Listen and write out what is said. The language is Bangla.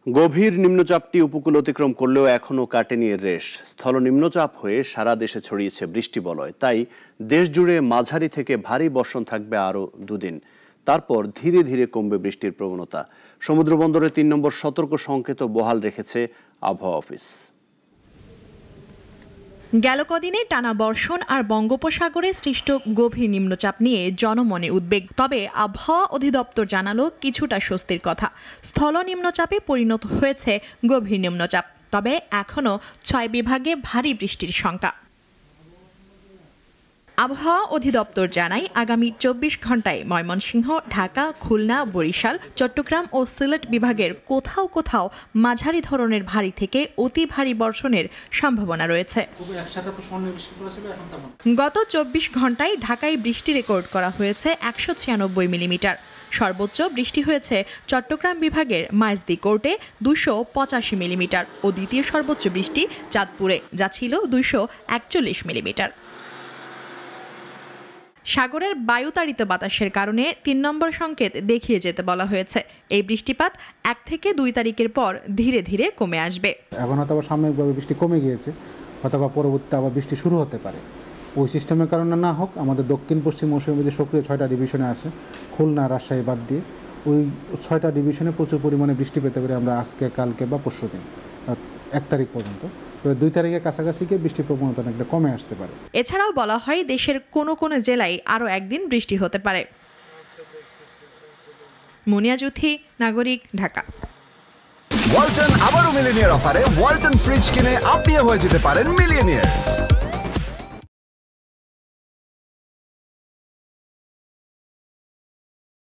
গভীর নিম্নচাপটি উপকূল অতিক্রম করলেও এখনও কাটেনি এর রেশ। স্থল নিম্নচাপ হয়ে সারা দেশে ছড়িয়েছে বৃষ্টিবলয়। তাই দেশ জুড়ে মাঝারি থেকে ভারী বর্ষণ থাকবে আরও দুদিন। তারপর ধীরে ধীরে কমবে বৃষ্টির প্রবণতা। সমুদ্র বন্দরে ৩ নম্বর সতর্ক সংকেত বহাল রেখেছে আবহাওয়া অফিস। গেল কদিনে টানা বর্ষণ আর বঙ্গোপসাগরে সৃষ্ট গভীর নিম্নচাপ নিয়ে জনমনে উদ্বেগ। তবে আবহাওয়া অধিদপ্তর জানালো কিছুটা স্বস্তির কথা। স্থল নিম্নচাপে পরিণত হয়েছে গভীর নিম্নচাপ, তবে এখনও ৬ বিভাগে ভারী বৃষ্টির শঙ্কা। আবহাওয়া অধিদপ্তর জানায়, আগামী ২৪ ঘন্টায় ময়মনসিংহ, ঢাকা, খুলনা, বরিশাল, চট্টগ্রাম ও সিলেট বিভাগের কোথাও কোথাও মাঝারি ধরনের ভারী থেকে অতি ভারী বর্ষণের সম্ভাবনা রয়েছে। গত ২৪ ঘন্টায় ঢাকায় বৃষ্টি রেকর্ড করা হয়েছে ১৯৬ মিলিমিটার। সর্বোচ্চ বৃষ্টি হয়েছে চট্টগ্রাম বিভাগের মাইজদী কোর্টে ২৮৫ মিলিমিটার ও দ্বিতীয় সর্বোচ্চ বৃষ্টি চাঁদপুরে, যা ছিল ২৪১ মিলিমিটার। সাগরের বায়ুতাড়িত বাতাসের কারণে ৩ নম্বর সংকেত দেখিয়ে যেতে বলা হয়েছে। এই বৃষ্টিপাত ১ থেকে ২ তারিখের পর ধীরে ধীরে কমে আসবে। এখন হয়তো সাময়িকভাবে বৃষ্টি কমে গিয়েছে, অথবা পরবর্তীতে আবার বৃষ্টি শুরু হতে পারে। ওই সিস্টেমের কারণে না হোক, আমাদের দক্ষিণ পশ্চিম মৌসুমী যে সক্রিয় ৬টা ডিভিশনে আছে, খুলনা, রাজশাহী বাদ দিয়ে, ওই ৬টা ডিভিশনে প্রচুর পরিমাণে বৃষ্টি পেতে পারে আমরা আজকে, কালকে বা পরশু দিন ১ তারিখ পর্যন্ত। ২ তারিখের কাছাকাছি গিয়ে বৃষ্টির প্রবণতা অনেকটা কমে আসতে পারে। এছাড়াও বলা হয়, দেশের কোনো কোনো জেলায় আরও একদিন বৃষ্টি হতে পারে। মুনিয়া জুথি, নাগরিক, ঢাকা। ওয়ালটন আবারও মিলিনিয়ার অফারে ওয়ালটন ফ্রিজ কিনে আপনিও হয়ে যেতে পারেন মিলিয়নিয়ার।